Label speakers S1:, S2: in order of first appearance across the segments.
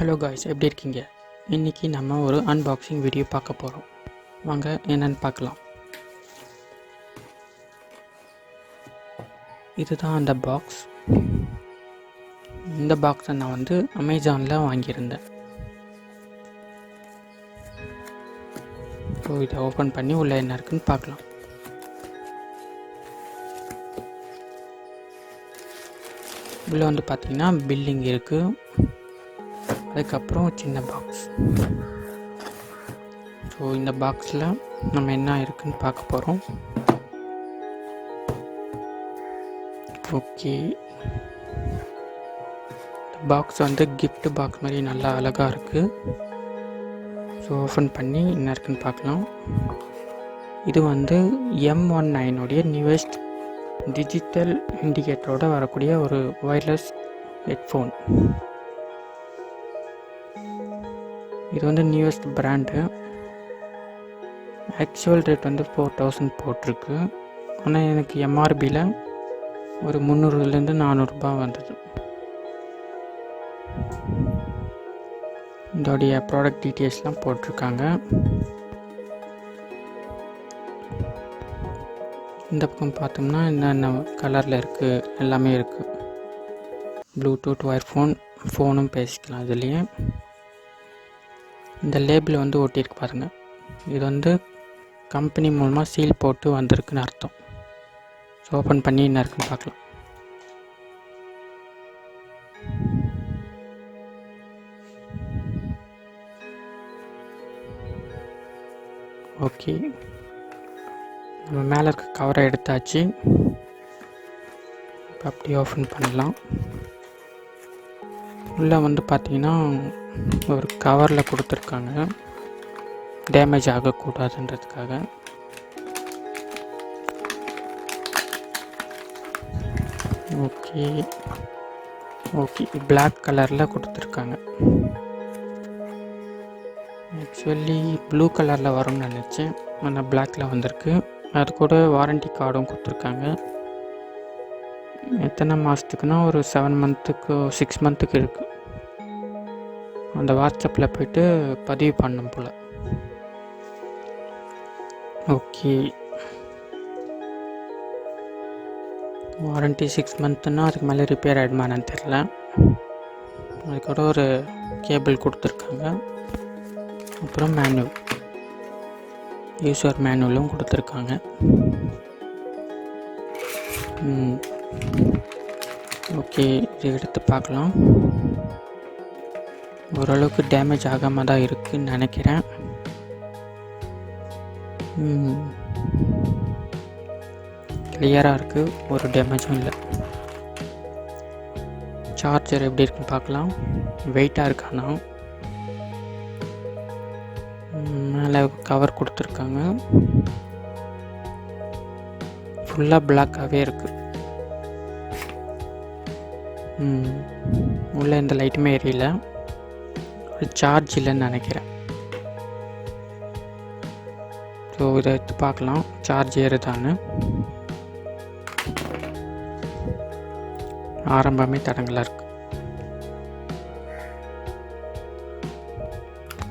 S1: Hello guys, எப்படி இருக்கீங்க? இன்றைக்கி நம்ம ஒரு அன்பாக்சிங் வீடியோ பார்க்க போகிறோம். வாங்க என்னென்னு பார்க்கலாம். இதுதான் அந்த பாக்ஸ். இந்த பாக்ஸை நான் அமேசானில் வாங்கியிருந்தேன். ஸோ இதை ஓப்பன் பண்ணி உள்ளே என்ன இருக்குன்னு பார்க்கலாம். உள்ளே பார்த்தீங்கன்னா பில்லிங் இருக்குது. அதுக்கப்புறம் சின்ன பாக்ஸ். ஸோ இந்த பாக்ஸில் நம்ம என்ன இருக்குன்னு பார்க்க போகிறோம். ஓகே, பாக்ஸ் கிஃப்ட் பாக்ஸ் மாதிரி நல்லா அழகாக இருக்குது. ஸோ ஓப்பன் பண்ணி என்ன இருக்குன்னு பார்க்கலாம். இது M19 உடைய நியூவஸ்ட் டிஜிட்டல் இண்டிகேட்டரோட வரக்கூடிய ஒரு ஒயர்லெஸ் ஹெட்ஃபோன். இது நியூவஸ்ட் பிராண்டு. ஆக்சுவல் ரேட் 4000 போட்டிருக்கு. ஆனால் எனக்கு எம்ஆர்பியில் ஒரு 300லேருந்து 400 ரூபாய் வந்தது. இதோடைய ப்ராடக்ட் டீட்டெயில்ஸ்லாம் போட்டிருக்காங்க. இந்த பக்கம் பார்த்தோம்னா என்னென்ன கலரில் இருக்குது எல்லாமே இருக்குது. ப்ளூடூத் ஒயர் ஃபோனும் பேசிக்கலாம் இதுலேயே. இந்த லேபிள் ஒட்டியிருக்கு பாருங்கள். இது கம்பெனி மூலமாக சீல் போட்டு வந்திருக்குன்னு அர்த்தம். ஸோ ஓப்பன் பண்ணி என்ன இருக்குன்னு பார்க்கலாம். ஓகே, நம்ம மேலே இருக்க கவரை எடுத்தாச்சு. இப்போ அப்படியே ஓப்பன் பண்ணலாம். உள்ளே பார்த்தீங்கன்னா ஒரு கவரில் கொடுத்துருக்காங்க, டேமேஜ் ஆகக்கூடாதுன்றதுக்காக. ஓகே ஓகே பிளாக் கலரில் கொடுத்துருக்காங்க. ஆக்சுவலி ப்ளூ கலரில் வரும்னு நினச்சேன், ஆனால் பிளாக்கில் வந்திருக்கு. அது கூட வாரண்டி கார்டும் கொடுத்துருக்காங்க. எத்தனை மாதத்துக்குன்னா ஒரு 7 மந்த்துக்கு 6 மந்த்துக்கு இருக்குது. அந்த வாட்ஸ்அப்பில் போய்ட்டு பதிவு பண்ணும் போல். ஓகே, வாரண்டி 6 மந்த்துன்னா அதுக்கு மேலே ரிப்பேர் ஆகிடுமான்னு தெரில. அது கூட ஒரு கேபிள் கொடுத்துருக்காங்க. அப்புறம் மேனுவல், யூசர் மேனுவலும் கொடுத்துருக்காங்க. ஓகே, இதை எடுத்து பார்க்கலாம். ஓரளவுக்கு டேமேஜ் ஆகாமல் தான் இருக்குதுன்னு நினைக்கிறேன். கிளியராக இருக்குது, ஒரு டேமேஜும் இல்லை. சார்ஜர் எப்படி இருக்குன்னு பார்க்கலாம். வெயிட்டாக இருக்கானா. மேலே கவர் கொடுத்துருக்காங்க. ஃபுல்லாக பிளாக்காகவே இருக்குது. உள்ளே எந்த லைட்டுமே எரியல. சார்ஜ் இல்லைன்னு நினைக்கிறேன். ஸோ இதை எடுத்து பார்க்கலாம் சார்ஜ் ஏறுதான்னு. ஆரம்பமே தடங்களாக இருக்குது.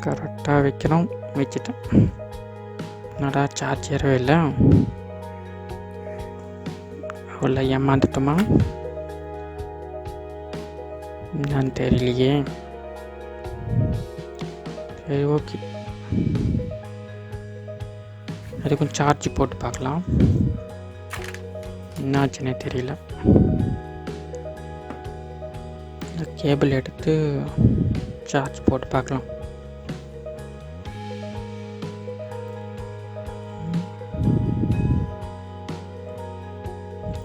S1: கரெக்டாக வைக்கணும், வச்சுட்டேன். என்னடா சார்ஜ் ஏறவே இல்லை, அவ்வளோ ஏமாந்துட்டோமா என்னன்னு தெரியலையே. சரி, ஓகே, அதுக்கும் சார்ஜ் போட்டு பார்க்கலாம். என்னாச்சுன்னே தெரியல. இந்த கேபிள் எடுத்து சார்ஜ் போட்டு பார்க்கலாம்.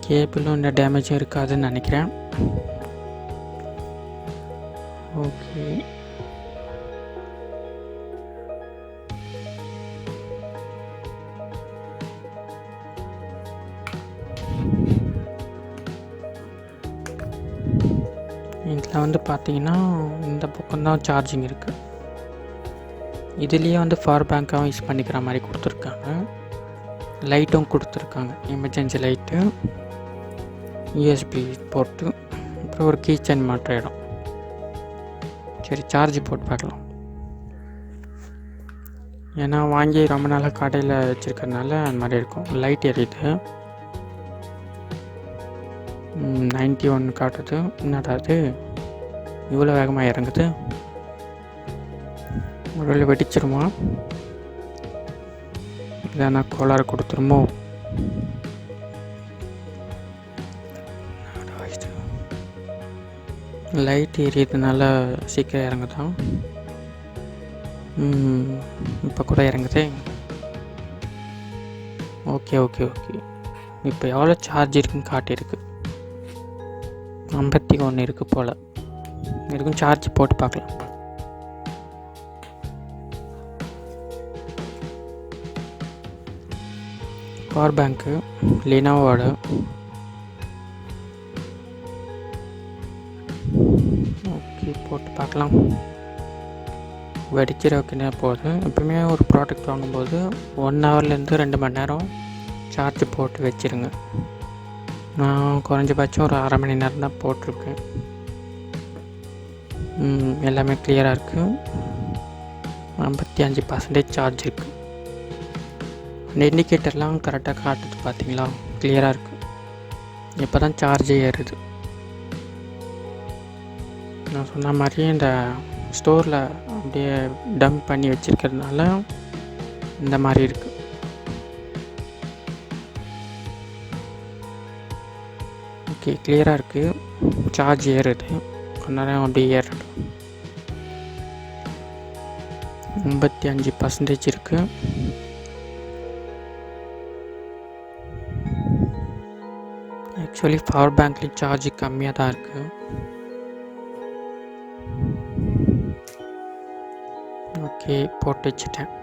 S1: கேபிளும் இந்த டேமேஜும் இருக்காதுன்னு நினைக்கிறேன். ஓகே, இதில் பார்த்தீங்கன்னா இந்த பக்கம்தான் சார்ஜிங் இருக்குது. இதுலேயே பவர் பேங்காகவும் யூஸ் பண்ணிக்கிற மாதிரி கொடுத்துருக்காங்க. லைட்டும் கொடுத்துருக்காங்க, எமர்ஜென்சி லைட்டு, யூஎஸ்பி போர்ட்டு, அப்புறம் ஒரு கீச்சன் மாற்ற இடம். சரி சார்ஜ் போட்டு பார்க்கலாம். ஏன்னா வாங்கி ரொம்ப நாளாக கடையில் வச்சுருக்கறனால அந்த மாதிரி இருக்கும். லைட் எரியுது, 91 காட்டுது. என்னடா அது இவ்வளோ வேகமாக இறங்குது? ஒரு வெடிச்சிருமா? இல்லைன்னா கோளாறு கொடுத்துருமோ? லைட் எரியதுனால சீக்கிரம் இறங்குதான். இப்போ கூட இறங்குதே. Okay okay okay. இப்போ எவ்வளோ சார்ஜ் இருக்குன்னு காட்டியிருக்கு. 51 இருக்குது போல். இருக்கும் சார்ஜ் போட்டு பார்க்கலாம். பவர் பேங்க்கு லினோவோட. ஓகே போட்டு பார்க்கலாம். வெடிச்சிருக்குன்னே போகுது. எப்பவுமே ஒரு ப்ராடக்ட் வாங்கும்போது 1 ஹவர்லேருந்து 2 மணி நேரம் சார்ஜ் போட்டு வச்சுருங்க. நான் குறைஞ்சபட்சம் ஒரு அரை மணி நேரம் தான் போட்டிருக்கேன். எல்லாமே கிளியராக இருக்குது. 55% சார்ஜ் இருக்குது. அந்த இண்டிகேட்டர்லாம் கரெக்டாக காட்டுது பார்த்தீங்களா? கிளியராக இருக்குது. இப்போ தான் சார்ஜே ஏறுது. நான் சொன்ன மாதிரி இந்த ஸ்டோரில் அப்படியே டம்ப் பண்ணி வச்சுருக்கிறதுனால இந்த மாதிரி இருக்குது. ஓகே கிளியராக இருக்குது. சார்ஜ் ஏறுது. கொஞ்ச நேரம் அப்படியே ஏறட்டும். 55% இருக்குது. ஆக்சுவலி பவர் பேங்க்லேயும் சார்ஜ் கம்மியாக தான் இருக்குது. ஓகே போட்டு வச்சுட்டேன்.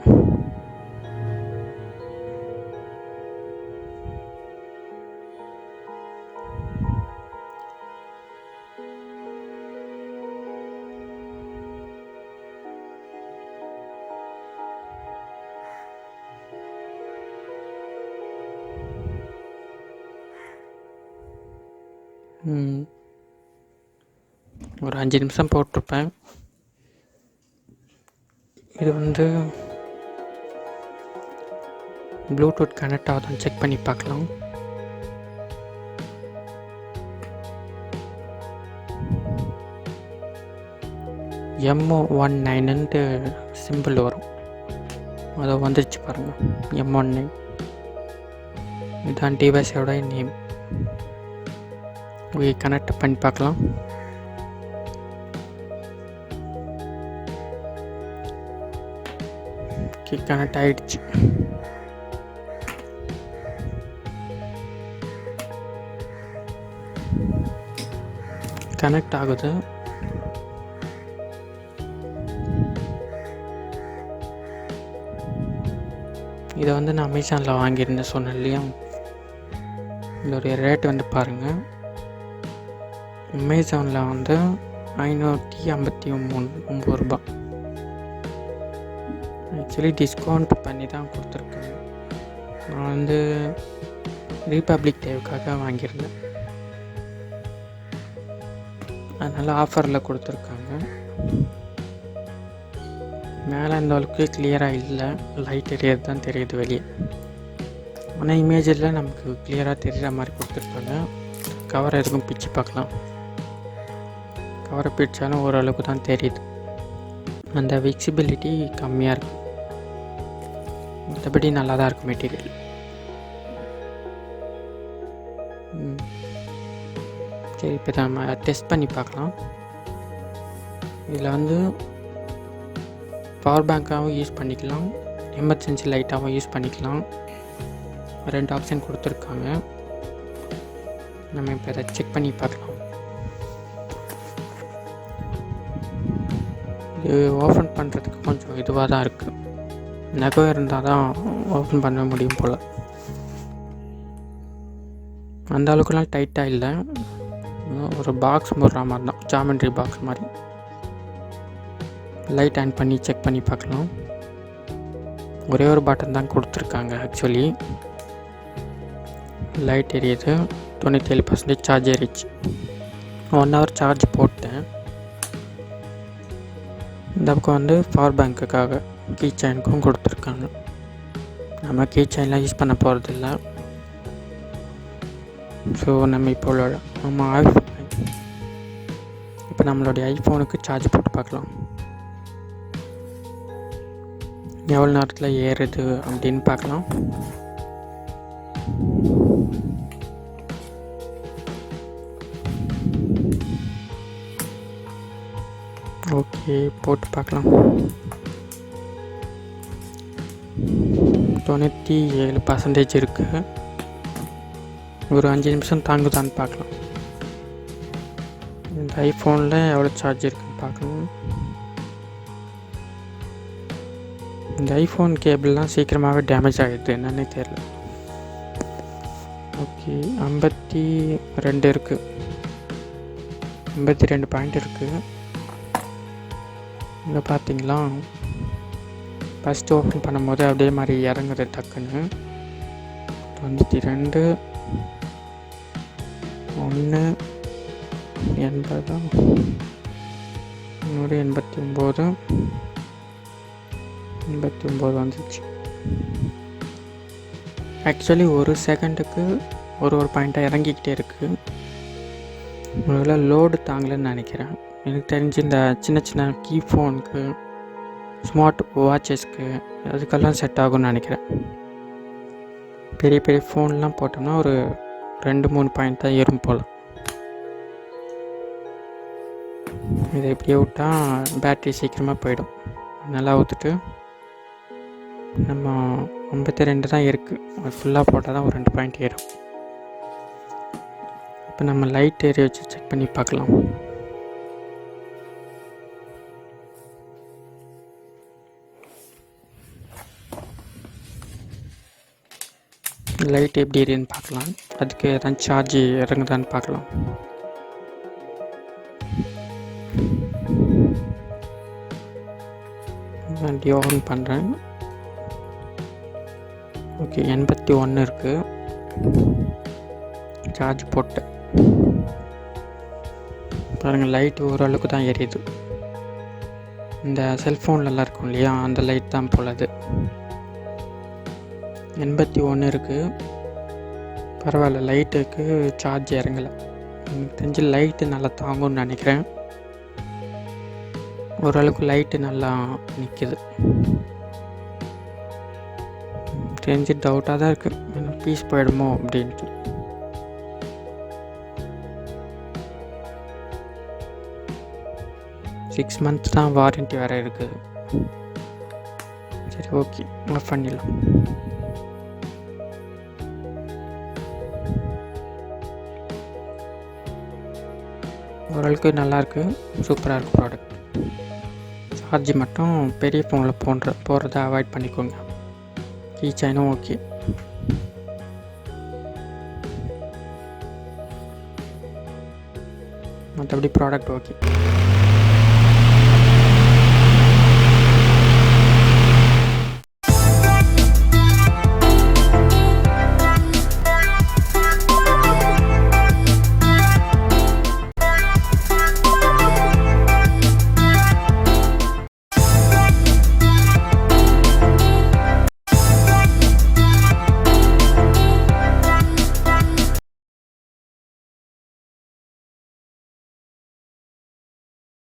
S1: ஒரு 5 நிமிஷம் போட்டிருப்பேன். இது வந்து ப்ளூடூத் கனெக்ட் ஆகுதான்னு செக் பண்ணி பார்க்கலாம். M19 சிம்பிள் வரும். அதை வந்துருச்சு பாருங்கள். M19 இதுதான் டிவைஸோட நேம். கனெக்ட் பண்ணி பார்க்கலாம். கனெக்ட் ஆகிடுச்சு. கனெக்ட் ஆகுது. இதை வந்து நான் அமேசானில் வாங்கியிருந்தேன் சொன்னேன் இல்லையா? இதோடைய ரேட் வந்து பாருங்கள். அமேசானில் வந்து 559 ரூபா. ஆக்சுவலி டிஸ்கவுண்ட் பண்ணி தான் கொடுத்துருக்காங்க. நான் வந்து ரிபப்ளிக் டேவுக்காக வாங்கியிருந்தேன். அதனால் ஆஃபரில் கொடுத்துருக்காங்க. மேலே அந்த அளவுக்கு கிளியராக இல்லை. லைட் எரியது தான் தெரியுது வெளியே. ஆனால் இமேஜில் நமக்கு கிளியராக தெரிகிற மாதிரி கொடுத்துருக்காங்க. கவரை எதுக்கும் பிச்சு பார்க்கலாம். கவரை பிடிச்சாலும் ஓரளவுக்கு தான் தெரியுது. அந்த விசிபிலிட்டி கம்மியாக இருக்குது. மற்றபடி நல்லா தான் இருக்குது மெட்டீரியல். சரி இப்போ நம்ம டெஸ்ட் பண்ணி பார்க்கலாம். இதில் வந்து பவர் பேங்க்காகவும் யூஸ் பண்ணிக்கலாம், எமர்ஜென்சி லைட்டாகவும் யூஸ் பண்ணிக்கலாம். 2 ஆப்ஷன் கொடுத்துருக்காங்க. நம்ம இப்போ இதை செக் பண்ணி பார்க்கலாம். இது ஓப்பன் பண்ணுறதுக்கு கொஞ்சம் இதுவாக தான் இருக்குது. நகம் இருந்தால் தான் ஓப்பன் பண்ண முடியும் போல். அந்த அளவுக்குலாம் டைட்டாக இல்லை. ஒரு பாக்ஸ் போடுற மாதிரி தான், ஜாமெண்ட்ரி பாக்ஸ் மாதிரி. லைட் ஆன் பண்ணி செக் பண்ணி பார்க்கலாம். ஒரே ஒரு பட்டன் தான் கொடுத்துருக்காங்க. ஆக்சுவலி லைட் எரியுது. 97% சார்ஜ் ஏறிச்சு. 1 ஹவர் சார்ஜ் போட்டேன். இந்த பக்கம் வந்து பவர் பேங்க்குக்காக கீ செயினுக்கும் கொடுத்துருக்காங்க. நம்ம கீ செயின்லாம் யூஸ் பண்ண போகிறதில்ல. ஸோ நம்ம இப்போ நம்மளுடைய ஐஃபோனுக்கு சார்ஜ் போட்டு பார்க்கலாம் எவ்வளோ நேரத்தில் ஏறுது அப்படின்னு பார்க்கலாம். ஓகே, போட்டு பார்க்கலாம். 97% இருக்குது. ஒரு 5 நிமிஷம் தாங்குதான்னு பார்க்கலாம். இந்த ஐஃபோனில் எவ்வளோ சார்ஜ் இருக்குன்னு பார்க்கணும். இந்த ஐஃபோன் கேபிள்லாம் சீக்கிரமாகவே டேமேஜ் ஆகிடுது, என்னன்னே தெரியல. ஓகே, 52 இருக்குது. 52 பாயிண்ட் இருக்குது. இங்கே பார்த்தீங்களா, ஃபஸ்ட்டு ஓப்பன் பண்ணும்போது அப்படியே மாதிரி இறங்குது டக்குன்னு. 92 1 80 189 வந்துச்சு. ஆக்சுவலி ஒரு செகண்டுக்கு ஒரு பாயிண்ட்டாக இறங்கிக்கிட்டே இருக்குது. ஒருவேளை லோடு தாங்கலைன்னு நினைக்கிறேன். எனக்கு தெரிஞ்சு இந்த சின்ன சின்ன கீ ஃபோனுக்கு, ஸ்மார்ட் வாட்சஸ்க்கு அதுக்கெல்லாம் செட் ஆகும்னு நினைக்கிறேன். பெரிய பெரிய ஃபோன்லாம் போட்டோம்னா ஒரு 2-3 பாயிண்ட் தான் ஏறும் போல். இதை இப்படியே விட்டால் பேட்ரி சீக்கிரமாக போயிடும். நல்லா ஊற்றுட்டு நம்ம 52 தான் இருக்குது. அது ஃபுல்லாக போட்டால் தான் ஒரு 2 பாயிண்ட் ஏறும். இப்போ நம்ம லைட் ஏறி வச்சு செக் பண்ணி பார்க்கலாம். லைட் எப்படி எரியுதுன்னு பார்க்கலாம். அதுக்கு எதாவது சார்ஜ் இறங்குதான்னு பார்க்கலாம். வண்டி ஆன் பண்ணுறேன். ஓகே, 81 இருக்குது. சார்ஜ் போட்டேன். பாருங்கள், லைட் ஓரளவுக்கு தான் எரியுது. இந்த செல்ஃபோன்லலாம் இருக்கும் இல்லையா, அந்த லைட் தான் போல் அது. 81 இருக்குது. பரவாயில்ல, லைட்டுக்கு சார்ஜ் இறங்கலை. எனக்கு தெரிஞ்சு லைட்டு நல்லா தாங்கும்னு நினைக்கிறேன். ஓரளவுக்கு லைட்டு நல்லா நிற்கிது. தெரிஞ்சு டவுட்டாக தான் இருக்குது, எனக்கு பீஸ் போயிடுமோ அப்படின்ட்டு. சிக்ஸ் மந்த்ஸ் தான் வாரண்ட்டி வேறு இருக்குது. சரி, ஓகே, ஆஃப் பண்ணிடலாம். ஓரளவுக்கு நல்லாயிருக்கு, சூப்பராக இருக்குது ப்ராடக்ட். சார்ஜ் மட்டும் பெரிய ஃபோனில் போடுறத அவாய்ட் பண்ணிக்கோங்க. கீ செயினும் ஓகே. மற்றபடி ப்ராடக்ட் ஓகே.